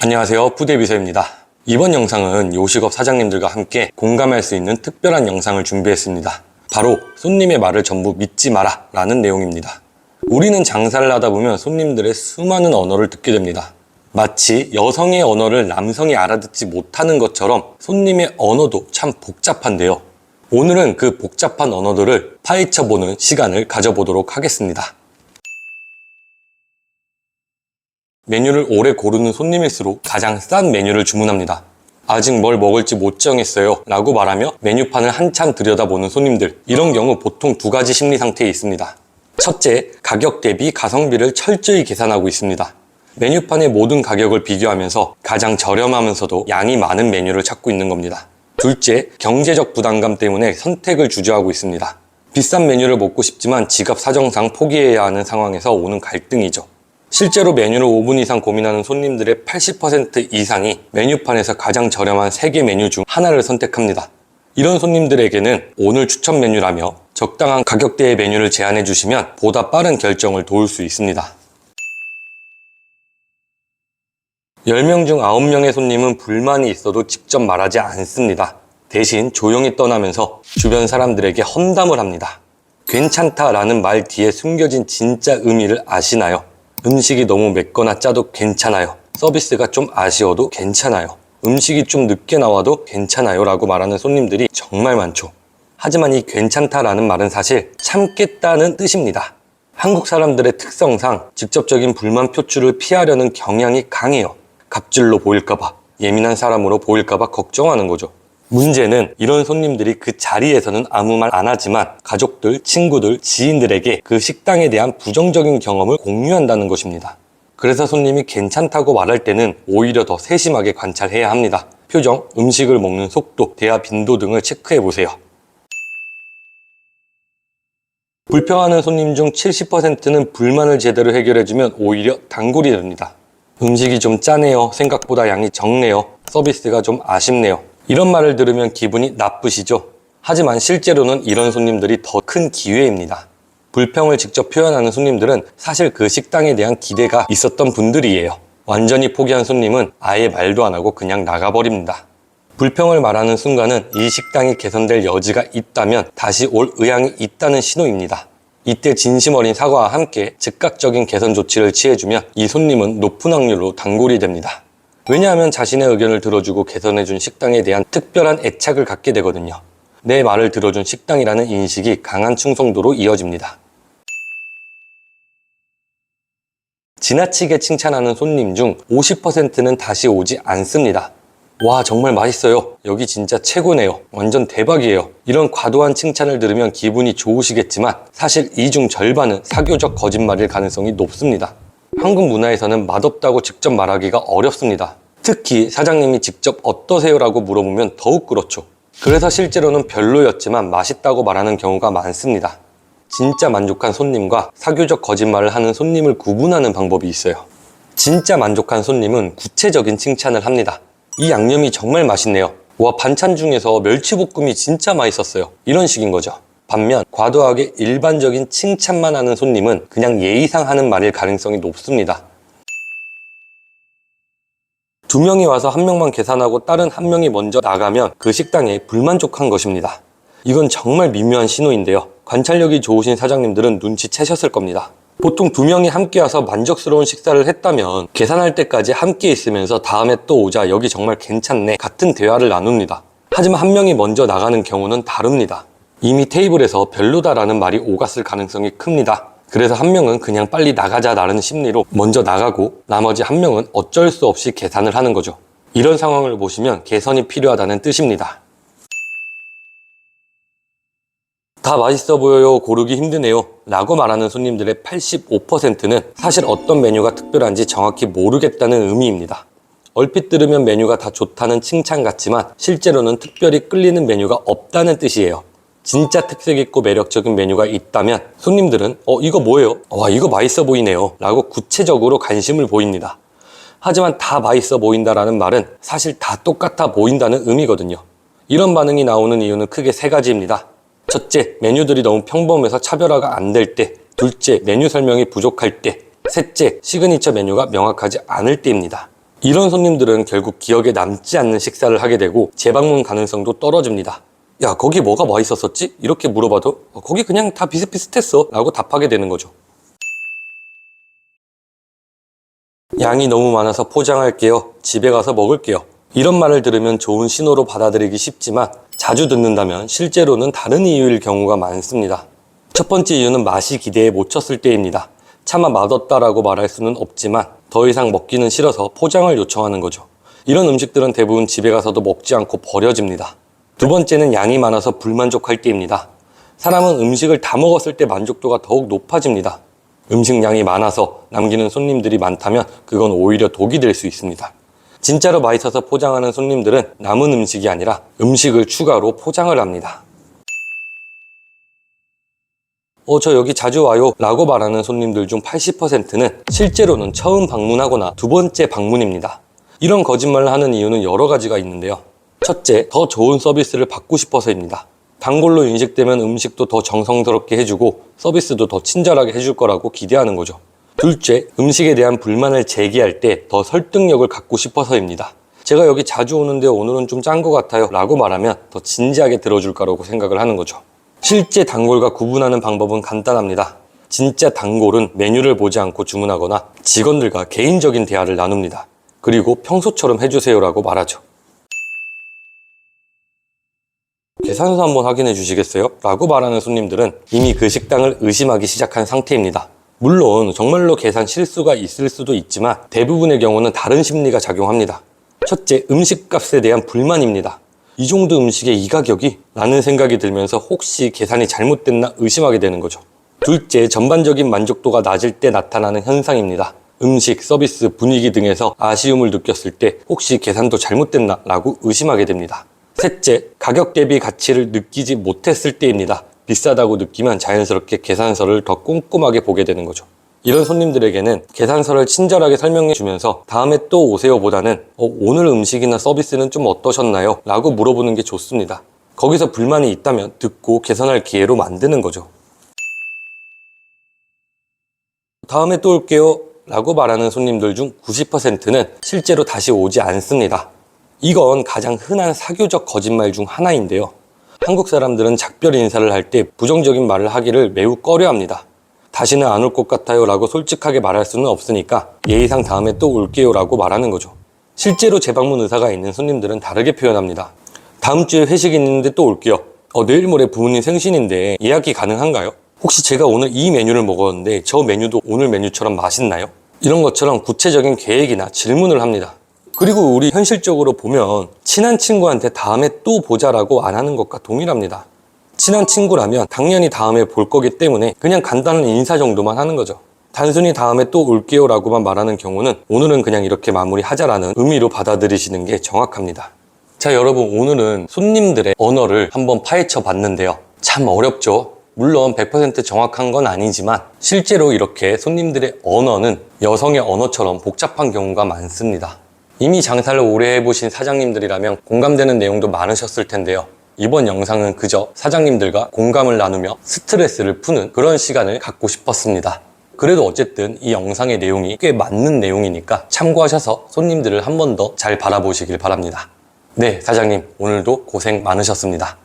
안녕하세요, 푸드비서입니다. 이번 영상은 요식업 사장님들과 함께 공감할 수 있는 특별한 영상을 준비했습니다. 바로 손님의 말을 전부 믿지 마라 라는 내용입니다. 우리는 장사를 하다 보면 손님들의 수많은 언어를 듣게 됩니다. 마치 여성의 언어를 남성이 알아듣지 못하는 것처럼 손님의 언어도 참 복잡한데요. 오늘은 그 복잡한 언어들을 파헤쳐보는 시간을 가져보도록 하겠습니다. 메뉴를 오래 고르는 손님일수록 가장 싼 메뉴를 주문합니다. 아직 뭘 먹을지 못 정했어요 라고 말하며 메뉴판을 한참 들여다보는 손님들, 이런 경우 보통 두 가지 심리 상태에 있습니다. 첫째, 가격 대비 가성비를 철저히 계산하고 있습니다. 메뉴판의 모든 가격을 비교하면서 가장 저렴하면서도 양이 많은 메뉴를 찾고 있는 겁니다. 둘째, 경제적 부담감 때문에 선택을 주저하고 있습니다. 비싼 메뉴를 먹고 싶지만 지갑 사정상 포기해야 하는 상황에서 오는 갈등이죠. 실제로 메뉴를 5분 이상 고민하는 손님들의 80% 이상이 메뉴판에서 가장 저렴한 3개 메뉴 중 하나를 선택합니다. 이런 손님들에게는 오늘 추천 메뉴라며 적당한 가격대의 메뉴를 제안해 주시면 보다 빠른 결정을 도울 수 있습니다. 10명 중 9명의 손님은 불만이 있어도 직접 말하지 않습니다. 대신 조용히 떠나면서 주변 사람들에게 험담을 합니다. 괜찮다라는 말 뒤에 숨겨진 진짜 의미를 아시나요? 음식이 너무 맵거나 짜도 괜찮아요. 서비스가 좀 아쉬워도 괜찮아요. 음식이 좀 늦게 나와도 괜찮아요 라고 말하는 손님들이 정말 많죠. 하지만 이 괜찮다라는 말은 사실 참겠다는 뜻입니다. 한국 사람들의 특성상 직접적인 불만 표출을 피하려는 경향이 강해요. 갑질로 보일까봐, 예민한 사람으로 보일까봐 걱정하는 거죠. 문제는 이런 손님들이 그 자리에서는 아무 말 안 하지만 가족들, 친구들, 지인들에게 그 식당에 대한 부정적인 경험을 공유한다는 것입니다. 그래서 손님이 괜찮다고 말할 때는 오히려 더 세심하게 관찰해야 합니다. 표정, 음식을 먹는 속도, 대화 빈도 등을 체크해 보세요. 불평하는 손님 중 70%는 불만을 제대로 해결해주면 오히려 단골이 됩니다. 음식이 좀 짜네요. 생각보다 양이 적네요. 서비스가 좀 아쉽네요. 이런 말을 들으면 기분이 나쁘시죠? 하지만 실제로는 이런 손님들이 더 큰 기회입니다. 불평을 직접 표현하는 손님들은 사실 그 식당에 대한 기대가 있었던 분들이에요. 완전히 포기한 손님은 아예 말도 안 하고 그냥 나가버립니다. 불평을 말하는 순간은 이 식당이 개선될 여지가 있다면 다시 올 의향이 있다는 신호입니다. 이때 진심 어린 사과와 함께 즉각적인 개선 조치를 취해주면 이 손님은 높은 확률로 단골이 됩니다. 왜냐하면 자신의 의견을 들어주고 개선해준 식당에 대한 특별한 애착을 갖게 되거든요. 내 말을 들어준 식당이라는 인식이 강한 충성도로 이어집니다. 지나치게 칭찬하는 손님 중 50%는 다시 오지 않습니다. 와, 정말 맛있어요. 여기 진짜 최고네요. 완전 대박이에요. 이런 과도한 칭찬을 들으면 기분이 좋으시겠지만 사실 이 중 절반은 사교적 거짓말일 가능성이 높습니다. 한국 문화에서는 맛없다고 직접 말하기가 어렵습니다. 특히 사장님이 직접 어떠세요? 라고 물어보면 더욱 그렇죠. 그래서 실제로는 별로였지만 맛있다고 말하는 경우가 많습니다. 진짜 만족한 손님과 사교적 거짓말을 하는 손님을 구분하는 방법이 있어요. 진짜 만족한 손님은 구체적인 칭찬을 합니다. 이 양념이 정말 맛있네요. 와, 반찬 중에서 멸치볶음이 진짜 맛있었어요. 이런 식인 거죠. 반면 과도하게 일반적인 칭찬만 하는 손님은 그냥 예의상 하는 말일 가능성이 높습니다. 2명이 와서 1명만 계산하고 다른 1명이 먼저 나가면 그 식당에 불만족한 것입니다. 이건 정말 미묘한 신호인데요. 관찰력이 좋으신 사장님들은 눈치채셨을 겁니다. 보통 2명이 함께 와서 만족스러운 식사를 했다면 계산할 때까지 함께 있으면서 다음에 또 오자, 여기 정말 괜찮네 같은 대화를 나눕니다. 하지만 1명이 먼저 나가는 경우는 다릅니다. 이미 테이블에서 별로다라는 말이 오갔을 가능성이 큽니다. 그래서 1명은 그냥 빨리 나가자라는 심리로 먼저 나가고 나머지 1명은 어쩔 수 없이 계산을 하는 거죠. 이런 상황을 보시면 개선이 필요하다는 뜻입니다. 다 맛있어 보여요, 고르기 힘드네요 라고 말하는 손님들의 85%는 사실 어떤 메뉴가 특별한지 정확히 모르겠다는 의미입니다. 얼핏 들으면 메뉴가 다 좋다는 칭찬 같지만 실제로는 특별히 끌리는 메뉴가 없다는 뜻이에요. 진짜 특색 있고 매력적인 메뉴가 있다면 손님들은 이거 뭐예요? 와, 이거 맛있어 보이네요 라고 구체적으로 관심을 보입니다. 하지만 다 맛있어 보인다라는 말은 사실 다 똑같아 보인다는 의미거든요. 이런 반응이 나오는 이유는 크게 3가지입니다. 첫째, 메뉴들이 너무 평범해서 차별화가 안 될 때. 둘째, 메뉴 설명이 부족할 때. 셋째, 시그니처 메뉴가 명확하지 않을 때입니다. 이런 손님들은 결국 기억에 남지 않는 식사를 하게 되고 재방문 가능성도 떨어집니다. 야, 거기 뭐가 맛있었었지? 이렇게 물어봐도 거기 그냥 다 비슷비슷했어 라고 답하게 되는 거죠. 양이 너무 많아서 포장할게요. 집에 가서 먹을게요. 이런 말을 들으면 좋은 신호로 받아들이기 쉽지만 자주 듣는다면 실제로는 다른 이유일 경우가 많습니다. 첫 번째 이유는 맛이 기대에 못 쳤을 때입니다. 차마 맛없다라고 말할 수는 없지만 더 이상 먹기는 싫어서 포장을 요청하는 거죠. 이런 음식들은 대부분 집에 가서도 먹지 않고 버려집니다. 두 번째는 양이 많아서 불만족할 때입니다. 사람은 음식을 다 먹었을 때 만족도가 더욱 높아집니다. 음식량이 많아서 남기는 손님들이 많다면 그건 오히려 독이 될 수 있습니다. 진짜로 맛있어서 포장하는 손님들은 남은 음식이 아니라 음식을 추가로 포장을 합니다. 저 여기 자주 와요 라고 말하는 손님들 중 80%는 실제로는 처음 방문하거나 두 번째 방문입니다. 이런 거짓말을 하는 이유는 여러 가지가 있는데요. 첫째, 더 좋은 서비스를 받고 싶어서입니다. 단골로 인식되면 음식도 더 정성스럽게 해주고 서비스도 더 친절하게 해줄 거라고 기대하는 거죠. 둘째, 음식에 대한 불만을 제기할 때 더 설득력을 갖고 싶어서입니다. 제가 여기 자주 오는데 오늘은 좀 짠 것 같아요 라고 말하면 더 진지하게 들어줄 거라고 생각을 하는 거죠. 실제 단골과 구분하는 방법은 간단합니다. 진짜 단골은 메뉴를 보지 않고 주문하거나 직원들과 개인적인 대화를 나눕니다. 그리고 평소처럼 해주세요라고 말하죠. 계산서 한번 확인해 주시겠어요? 라고 말하는 손님들은 이미 그 식당을 의심하기 시작한 상태입니다. 물론 정말로 계산 실수가 있을 수도 있지만 대부분의 경우는 다른 심리가 작용합니다. 첫째, 음식값에 대한 불만입니다. 이 정도 음식에 이 가격이? 라는 생각이 들면서 혹시 계산이 잘못됐나 의심하게 되는 거죠. 둘째, 전반적인 만족도가 낮을 때 나타나는 현상입니다. 음식, 서비스, 분위기 등에서 아쉬움을 느꼈을 때 혹시 계산도 잘못됐나? 라고 의심하게 됩니다. 셋째, 가격 대비 가치를 느끼지 못했을 때입니다. 비싸다고 느끼면 자연스럽게 계산서를 더 꼼꼼하게 보게 되는 거죠. 이런 손님들에게는 계산서를 친절하게 설명해 주면서 다음에 또 오세요 보다는 오늘 음식이나 서비스는 좀 어떠셨나요? 라고 물어보는 게 좋습니다. 거기서 불만이 있다면 듣고 개선할 기회로 만드는 거죠. 다음에 또 올게요 라고 말하는 손님들 중 90%는 실제로 다시 오지 않습니다. 이건 가장 흔한 사교적 거짓말 중 하나인데요. 한국 사람들은 작별 인사를 할 때 부정적인 말을 하기를 매우 꺼려합니다. 다시는 안 올 것 같아요 라고 솔직하게 말할 수는 없으니까 예의상 다음에 또 올게요 라고 말하는 거죠. 실제로 재방문 의사가 있는 손님들은 다르게 표현합니다. 다음 주에 회식 있는데 또 올게요. 내일 모레 부모님 생신인데 예약이 가능한가요? 혹시 제가 오늘 이 메뉴를 먹었는데 저 메뉴도 오늘 메뉴처럼 맛있나요? 이런 것처럼 구체적인 계획이나 질문을 합니다. 그리고 우리 현실적으로 보면 친한 친구한테 다음에 또 보자라고 안 하는 것과 동일합니다. 친한 친구라면 당연히 다음에 볼 거기 때문에 그냥 간단한 인사 정도만 하는 거죠. 단순히 다음에 또 올게요 라고만 말하는 경우는 오늘은 그냥 이렇게 마무리하자라는 의미로 받아들이시는 게 정확합니다. 자, 여러분, 오늘은 손님들의 언어를 한번 파헤쳐 봤는데요. 참 어렵죠? 물론 100% 정확한 건 아니지만 실제로 이렇게 손님들의 언어는 여성의 언어처럼 복잡한 경우가 많습니다. 이미 장사를 오래 해보신 사장님들이라면 공감되는 내용도 많으셨을 텐데요. 이번 영상은 그저 사장님들과 공감을 나누며 스트레스를 푸는 그런 시간을 갖고 싶었습니다. 그래도 어쨌든 이 영상의 내용이 꽤 맞는 내용이니까 참고하셔서 손님들을 한 번 더 잘 바라보시길 바랍니다. 네, 사장님, 오늘도 고생 많으셨습니다.